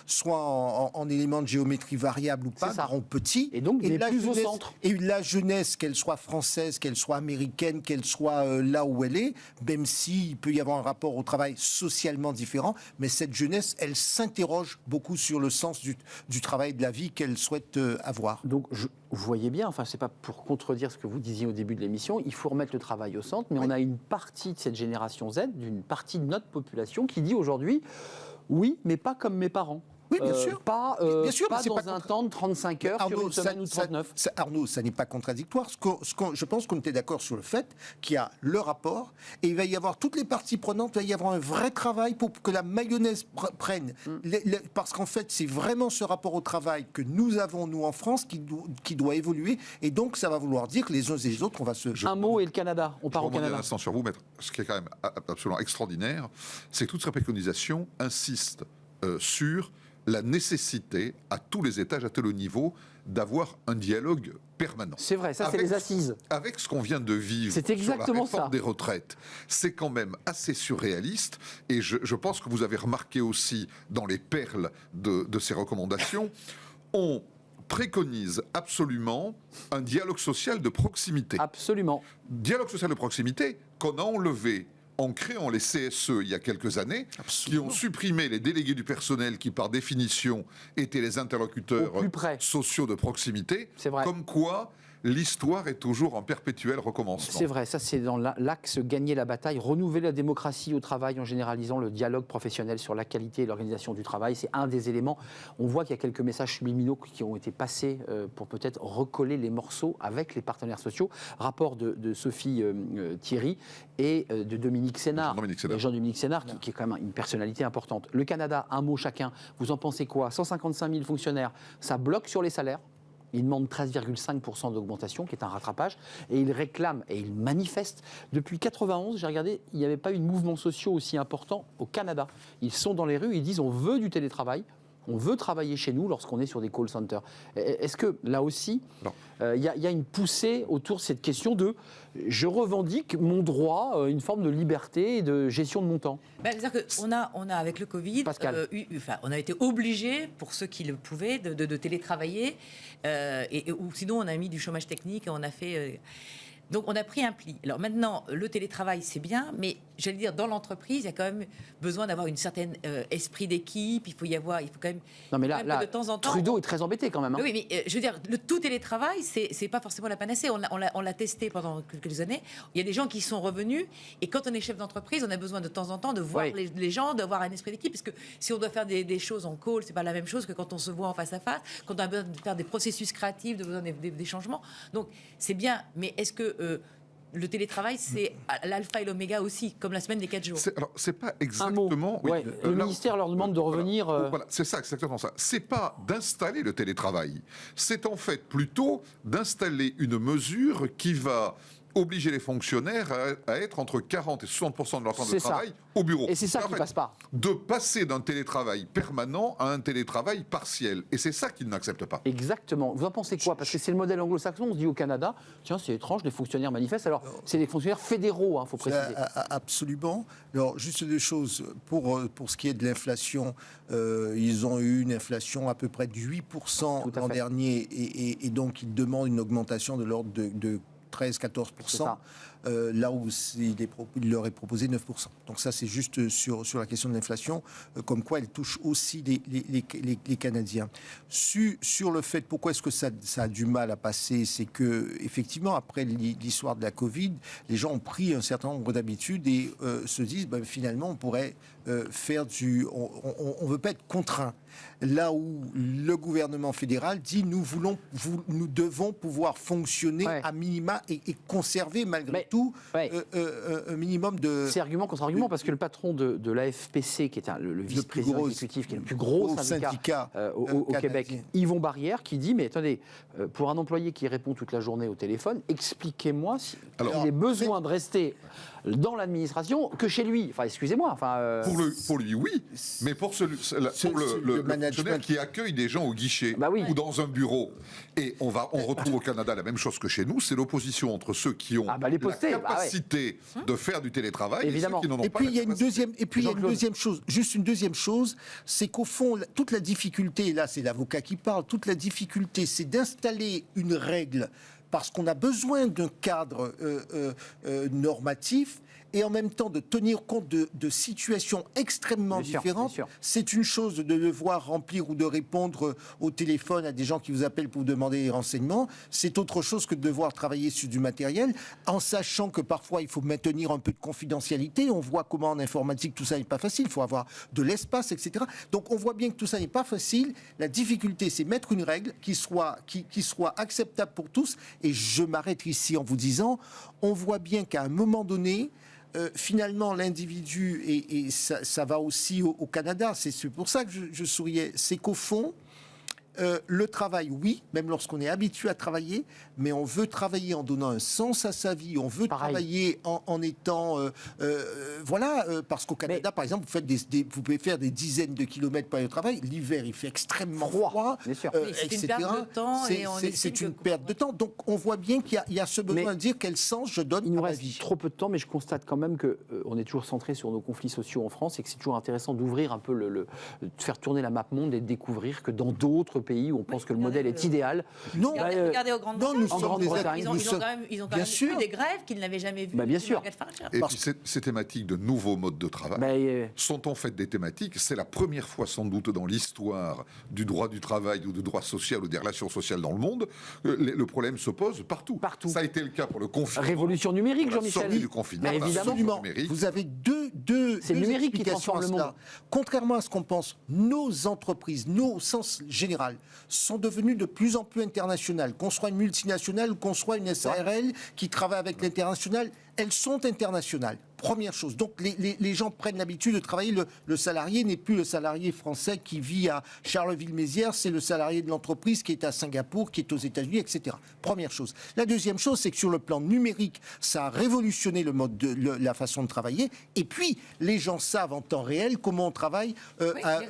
soit en élément de géométrie variable ou pas, grand ou petit. Et donc des plus au centre. Et la jeunesse, qu'elle soit française, qu'elle soit américaine, qu'elle soit là où elle est, même s'il peut y avoir un rapport au travail travail socialement différent, mais cette jeunesse, elle s'interroge beaucoup sur le sens du travail, de la vie qu'elle souhaite avoir. Donc, vous voyez bien, enfin, c'est pas pour contredire ce que vous disiez au début de l'émission, il faut remettre le travail au centre, mais on a une partie de cette génération Z, d'une partie de notre population qui dit aujourd'hui, oui, mais pas comme mes parents. Oui, bien sûr. Bien sûr, pas mais c'est dans pas un temps de 35 heures sur une semaine ou 39. Arnaud, ça n'est pas contradictoire. Je pense qu'on était d'accord sur le fait qu'il y a le rapport et il va y avoir toutes les parties prenantes, il va y avoir un vrai travail pour que la mayonnaise prenne. Parce qu'en fait, c'est vraiment ce rapport au travail que nous avons, nous, en France, qui doit évoluer. Et donc, ça va vouloir dire que les uns et les autres, on va se... Un mot et le Canada. On part au Canada. Un instant sur vous, maître. Ce qui est quand même absolument extraordinaire, c'est que toute cette préconisation insiste sur la nécessité, à tous les étages, à tous les niveaux, d'avoir un dialogue permanent. C'est vrai, ça c'est les assises. Avec ce qu'on vient de vivre c'est exactement sur la réforme des retraites, c'est quand même assez surréaliste. Et je pense que vous avez remarqué aussi dans les perles de ces recommandations, on préconise absolument un dialogue social de proximité. Absolument. Dialogue social de proximité qu'on a enlevé en créant les CSE il y a quelques années, qui ont supprimé les délégués du personnel qui, par définition, étaient les interlocuteurs sociaux de proximité. C'est vrai. Comme quoi, l'histoire est toujours en perpétuel recommencement. C'est vrai, ça c'est dans l'axe gagner la bataille, renouveler la démocratie au travail en généralisant le dialogue professionnel sur la qualité et l'organisation du travail. C'est un des éléments. On voit qu'il y a quelques messages subliminaux qui ont été passés pour peut-être recoller les morceaux avec les partenaires sociaux. Rapport de Sophie Thierry et de Dominique Sénard. Jean-Dominique Sénard, qui est quand même une personnalité importante. Le Canada, un mot chacun. Vous en pensez quoi ? 155 000 fonctionnaires, ça bloque sur les salaires. Ils demandent 13,5% d'augmentation, qui est un rattrapage, et ils réclament et ils manifestent. Depuis 91, j'ai regardé, il n'y avait pas eu de mouvement social aussi important au Canada. Ils sont dans les rues, ils disent on veut du télétravail, on veut travailler chez nous lorsqu'on est sur des call centers. Est-ce que là aussi, il y a une poussée autour de cette question de je revendique mon droit, une forme de liberté et de gestion de mon temps? C'est-à-dire qu'on a, avec le Covid, on a été obligés, pour ceux qui le pouvaient, de télétravailler, ou sinon on a mis du chômage technique, on a fait... Donc on a pris un pli. Alors maintenant, le télétravail, c'est bien, mais j'allais dire, dans l'entreprise, il y a quand même besoin d'avoir une certaine esprit d'équipe, il faut quand même... Non mais là, de temps en temps, Trudeau est très embêté quand même. Hein. Oui, mais je veux dire, le tout télétravail, c'est pas forcément la panacée. On l'a testé pendant quelques années. Il y a des gens qui sont revenus, et quand on est chef d'entreprise, on a besoin de temps en temps de voir les gens, d'avoir un esprit d'équipe, parce que si on doit faire des choses en call, c'est pas la même chose que quand on se voit en face à face, quand on a besoin de faire des processus créatifs, de besoin des changements. Donc c'est bien, mais est-ce que le télétravail, c'est l'alpha et l'oméga aussi, comme la semaine des 4 jours. Alors, c'est pas exactement... le ministère leur demande de revenir... Voilà, c'est ça, exactement ça. C'est pas d'installer le télétravail. C'est en fait plutôt d'installer une mesure qui va obliger les fonctionnaires à être entre 40 et 60% de leur temps de travail au bureau. Et c'est ça qui ne passe pas. De passer d'un télétravail permanent à un télétravail partiel. Et c'est ça qu'ils n'acceptent pas. Exactement. Vous en pensez quoi? Parce que c'est le modèle anglo-saxon. On se dit au Canada, tiens, c'est étrange, les fonctionnaires manifestent. Alors, c'est des fonctionnaires fédéraux, il faut préciser. Absolument. Alors, juste deux choses. Pour ce qui est de l'inflation, ils ont eu une inflation à peu près de 8% l'an dernier. Et donc, ils demandent une augmentation de l'ordre de 13-14%, là où il leur est proposé 9%. Donc ça, c'est juste sur la question de l'inflation, comme quoi elle touche aussi les Canadiens. Sur le fait, pourquoi est-ce que ça a du mal à passer, c'est que effectivement, après l'histoire de la Covid, les gens ont pris un certain nombre d'habitudes et se disent, finalement, on pourrait faire on ne veut pas être contraint. Là où le gouvernement fédéral dit nous devons pouvoir fonctionner à minima et conserver malgré tout un minimum de... C'est argument contre argument parce que le patron de l'AFPC, qui est le vice-président exécutif, qui est le plus gros syndicat au Québec, Yvon Barrière, qui dit mais attendez, pour un employé qui répond toute la journée au téléphone, expliquez-moi s'il a besoin de rester dans l'administration que chez lui. Enfin, excusez-moi. Pour lui, oui. Mais pour le fonctionnaire qui accueille des gens au guichet ou dans un bureau. Et on retrouve au Canada la même chose que chez nous. C'est l'opposition entre ceux qui ont la capacité de faire du télétravail et ceux qui n'en ont pas. Et puis il y a une deuxième chose. Juste une deuxième chose, c'est qu'au fond, toute la difficulté, et là c'est l'avocat qui parle, toute la difficulté, c'est d'installer une règle parce qu'on a besoin d'un cadre normatif. et en même temps de tenir compte de situations extrêmement Bien sûr, différentes. bien sûr. C'est une chose de devoir remplir ou de répondre au téléphone à des gens qui vous appellent pour vous demander des renseignements. C'est autre chose que de devoir travailler sur du matériel, en sachant que parfois il faut maintenir un peu de confidentialité. On voit comment en informatique tout ça n'est pas facile. Il faut avoir de l'espace, etc. Donc on voit bien que tout ça n'est pas facile. La difficulté, c'est mettre une règle qui soit acceptable pour tous. Et je m'arrête ici en vous disant, on voit bien qu'à un moment donné, finalement, l'individu, et ça va aussi au Canada, c'est pour ça que je souriais, c'est qu'au fond, le travail, oui, même lorsqu'on est habitué à travailler, mais on veut travailler en donnant un sens à sa vie, on veut travailler en étant... parce qu'au Canada, par exemple, vous pouvez faire des dizaines de kilomètres pour aller au travail. L'hiver, il fait extrêmement froid, bien sûr. C'est une perte de temps. C'est une perte de temps. Donc, on voit bien qu'il y a ce besoin de dire quel sens je donne Il nous à ma reste vie. trop peu de temps, mais je constate quand même qu'on est toujours centré sur nos conflits sociaux en France et que c'est toujours intéressant d'ouvrir un peu, de faire tourner la map monde et de découvrir que dans d'autres pays où on pense que le modèle est idéal. Non, Regardez aux grandes nous en sommes des Grande-Bretagne, Ils ont quand même eu des grèves qu'ils n'avaient jamais vues. Bien sûr. Et puis ces thématiques de nouveaux modes de travail sont en fait des thématiques, c'est la première fois sans doute dans l'histoire du droit du travail ou du droit social ou des relations sociales dans le monde, le problème se pose partout. Ça a été le cas pour le confinement. Révolution numérique, pour la Jean-Michel. sortie du confinement. Mais évidemment. Absolument. Numérique. Vous avez deux C'est le numérique qui explications transforme à le cela. monde. Contrairement à ce qu'on pense, nos entreprises, au sens général, sont devenues de plus en plus internationales. Qu'on soit une multinationale ou qu'on soit une SARL qui travaille avec l'international, elles sont internationales. Première chose. Donc les gens prennent l'habitude de travailler. Le salarié n'est plus le salarié français qui vit à Charleville-Mézières, c'est le salarié de l'entreprise qui est à Singapour, qui est aux États-Unis, etc. Première chose. La deuxième chose, c'est que sur le plan numérique, ça a révolutionné la façon de travailler. Et puis, les gens savent en temps réel comment on travaille à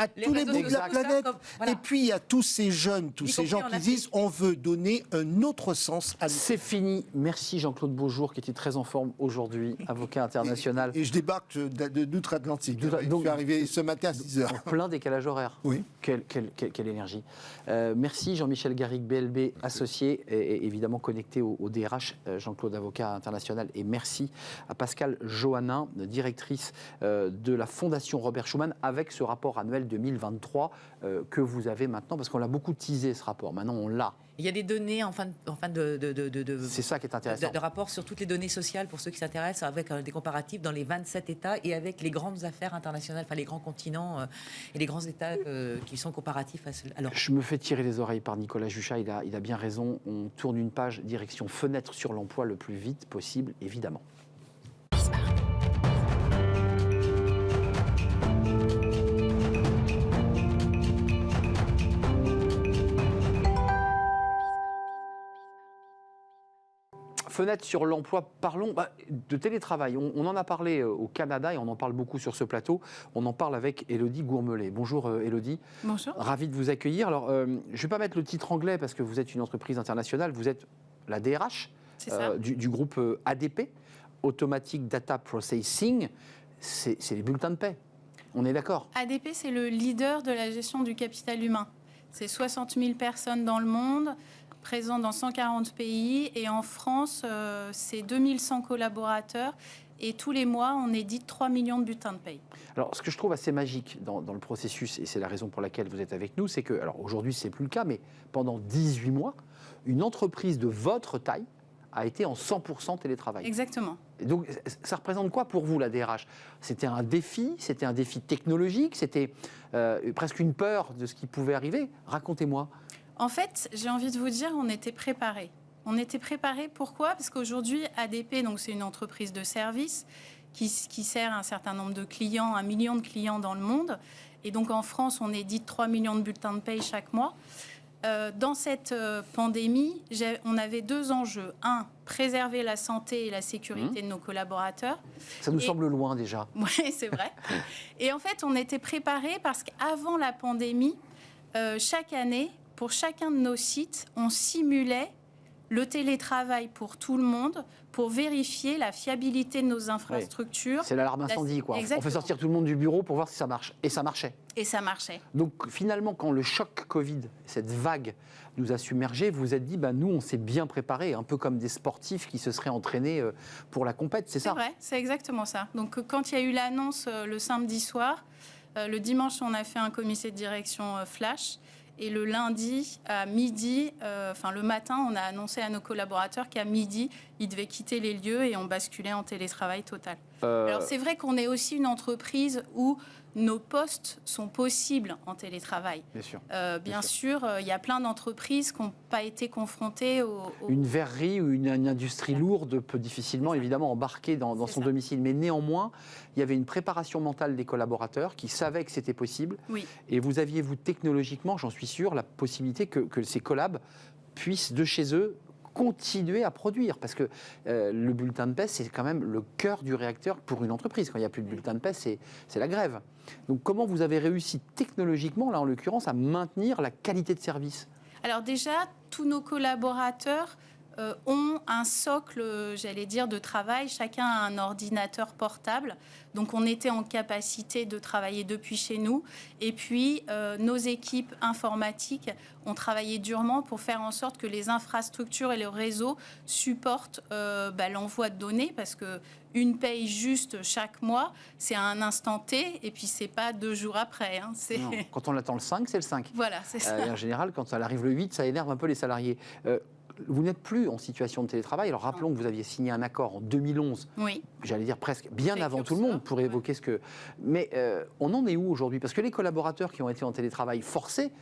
tous les bouts de la planète. Et puis, il y a tous ces jeunes, tous ces gens qui disent on veut donner un autre sens à nous. C'est fini. Merci Jean-Claude Beaujour qui était très en forme aujourd'hui, avocat international. Et je débarque d'outre-Atlantique. Donc, Je suis arrivé ce matin à 6h. En plein décalage horaire. Oui. Quelle énergie. Merci Jean-Michel Garrigue, BLB associé et évidemment connecté au DRH, Jean-Claude avocat international. Et merci à Pascal Johannin, directrice de la Fondation Robert Schuman, avec ce rapport annuel 2023 que vous avez maintenant, parce qu'on l'a beaucoup teasé ce rapport. Maintenant, on l'a. Il y a des données en fin de c'est ça qui est intéressant. De rapport sur toutes les données sociales pour ceux qui s'intéressent, avec des comparatifs dans les 27 États et avec les grandes affaires internationales, enfin les grands continents et les grands États qui sont comparatifs à leur... Je me fais tirer les oreilles par Nicolas Juchat, il a bien raison. On tourne une page direction fenêtre sur l'emploi le plus vite possible, évidemment. Fenêtre sur l'emploi, parlons de télétravail. On en a parlé au Canada et on en parle beaucoup sur ce plateau. On en parle avec Élodie Gourmelet. Bonjour Élodie. Bonjour. Ravi de vous accueillir. Alors, je ne vais pas mettre le titre anglais parce que vous êtes une entreprise internationale. Vous êtes la DRH du groupe ADP, Automatic Data Processing. C'est les bulletins de paie. On est d'accord? ADP, c'est le leader de la gestion du capital humain. C'est 60 000 personnes dans le monde, présents dans 140 pays. Et en France, c'est 2100 collaborateurs. Et tous les mois, on édite 3 millions de bulletins de paye. Alors, ce que je trouve assez magique dans le processus, et c'est la raison pour laquelle vous êtes avec nous, c'est que, alors aujourd'hui, ce n'est plus le cas, mais pendant 18 mois, une entreprise de votre taille a été en 100% télétravail. Exactement. Et donc, ça représente quoi pour vous, la DRH? C'était un défi technologique, c'était presque une peur de ce qui pouvait arriver. Racontez-moi. En fait, j'ai envie de vous dire, on était préparés. On était préparés, pourquoi? Parce qu'aujourd'hui, ADP, donc c'est une entreprise de service qui sert un certain nombre de clients, 1 million de clients dans le monde. Et donc en France, on édite 3 millions de bulletins de paye chaque mois. Dans cette pandémie, on avait 2 enjeux. Un, préserver la santé et la sécurité de nos collaborateurs. Ça nous semble loin déjà. Oui, c'est vrai. Et en fait, on était préparés parce qu'avant la pandémie, chaque année, pour chacun de nos sites, on simulait le télétravail pour tout le monde, pour vérifier la fiabilité de nos infrastructures. C'est l'alarme incendie, quoi. Exactement. On fait sortir tout le monde du bureau pour voir si ça marche. Et ça marchait. Et ça marchait. Donc finalement, quand le choc Covid, cette vague nous a submergés, vous vous êtes dit, nous, on s'est bien préparés, un peu comme des sportifs qui se seraient entraînés pour la compète, c'est ça? C'est vrai, c'est exactement ça. Donc quand il y a eu l'annonce le samedi soir, le dimanche, on a fait un comité de direction flash. Et le lundi, à midi, le matin, on a annoncé à nos collaborateurs qu'à midi, ils devaient quitter les lieux et on basculait en télétravail total. Alors c'est vrai qu'on est aussi une entreprise où nos postes sont possibles en télétravail. Bien sûr. Bien sûr, il y a plein d'entreprises qui n'ont pas été confrontées Une verrerie ou une industrie lourde peut difficilement, évidemment, embarquer dans son domicile. Mais néanmoins, il y avait une préparation mentale des collaborateurs qui savaient que c'était possible. Oui. Et vous aviez, vous, technologiquement, j'en suis sûr, la possibilité que ces collabs puissent, de chez eux, continuer à produire, parce que le bulletin de paie, c'est quand même le cœur du réacteur pour une entreprise. Quand il n'y a plus de bulletin de paie, c'est la grève. Donc comment vous avez réussi technologiquement, là en l'occurrence, à maintenir la qualité de service? Alors déjà, tous nos collaborateurs ont un socle, j'allais dire, de travail. Chacun a un ordinateur portable. Donc, on était en capacité de travailler depuis chez nous. Et puis, nos équipes informatiques ont travaillé durement pour faire en sorte que les infrastructures et le réseau supportent l'envoi de données, parce que une paye juste chaque mois, c'est à un instant T, et puis c'est pas 2 jours après. Hein, non, quand on attend le 5, c'est le 5. Voilà, c'est ça. Et en général, quand ça arrive le 8, ça énerve un peu les salariés. Vous n'êtes plus en situation de télétravail. Alors rappelons que vous aviez signé un accord en 2011, oui. J'allais dire presque bien avant tout le monde, pour évoquer ce que... Mais on en est où aujourd'hui? Parce que les collaborateurs qui ont été en télétravail forcé,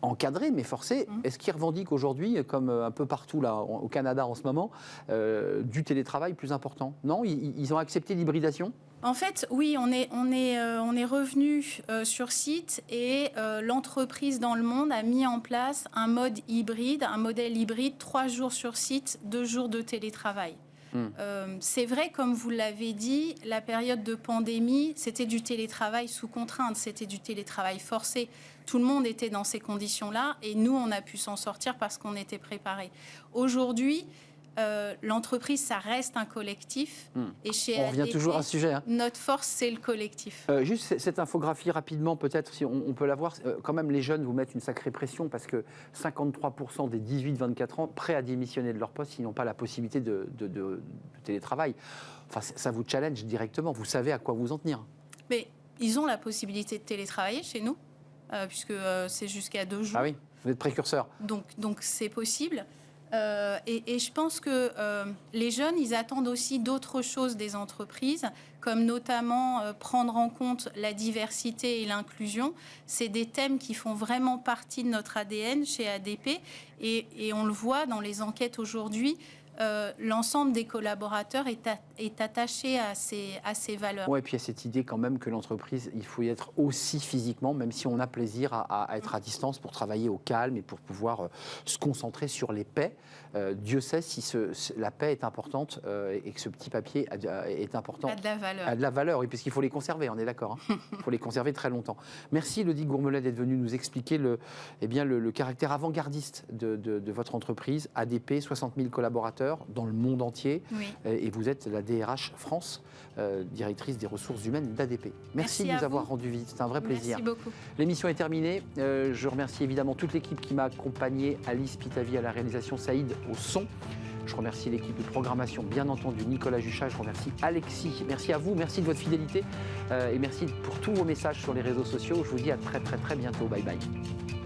encadrés mais forcés, est-ce qu'ils revendiquent aujourd'hui, comme un peu partout là, au Canada en ce moment, du télétravail plus important? Non, ils ont accepté l'hybridation? En fait, oui, on est revenu sur site et l'entreprise dans le monde a mis en place un mode hybride, un modèle hybride, 3 jours sur site, 2 jours de télétravail. C'est vrai, comme vous l'avez dit, la période de pandémie, c'était du télétravail sous contrainte, c'était du télétravail forcé. Tout le monde était dans ces conditions-là et nous, on a pu s'en sortir parce qu'on était préparés. Aujourd'hui, l'entreprise, ça reste un collectif. Et chez on revient ADP, toujours à ce sujet. Hein. Notre force, c'est le collectif. Juste cette infographie rapidement, peut-être, si on peut la voir. Quand même, les jeunes vous mettent une sacrée pression parce que 53% des 18-24 ans prêts à démissionner de leur poste s'ils n'ont pas la possibilité de télétravail. Enfin, ça vous challenge directement. Vous savez à quoi vous en tenir. Mais ils ont la possibilité de télétravailler chez nous, puisque c'est jusqu'à 2 jours. Ah oui, vous êtes précurseur. Donc c'est possible. Et je pense que les jeunes, ils attendent aussi d'autres choses des entreprises, comme notamment prendre en compte la diversité et l'inclusion. C'est des thèmes qui font vraiment partie de notre ADN chez ADP. Et on le voit dans les enquêtes aujourd'hui. L'ensemble des collaborateurs est attaché à ces valeurs. Oui, et puis il y a cette idée quand même que l'entreprise, il faut y être aussi physiquement, même si on a plaisir à être à distance pour travailler au calme et pour pouvoir se concentrer sur les paies. Dieu sait si la paix est importante et que ce petit papier est important. A de la valeur. A de la valeur, oui, puisqu'il faut les conserver, on est d'accord. Hein. Il faut les conserver très longtemps. Merci Elodie Gourmelet d'être venue nous expliquer le caractère avant-gardiste de votre entreprise, ADP, 60 000 collaborateurs dans le monde entier. Oui. Et vous êtes la DRH France, directrice des ressources humaines d'ADP. Merci de nous avoir rendu visite, c'est un vrai plaisir. Merci beaucoup. L'émission est terminée. Je remercie évidemment toute l'équipe qui m'a accompagné, Alice Pitavi à la réalisation, Saïd au son. Je remercie l'équipe de programmation, bien entendu, Nicolas Juchat, je remercie Alexis. Merci à vous, merci de votre fidélité et merci pour tous vos messages sur les réseaux sociaux. Je vous dis à très très très bientôt. Bye bye.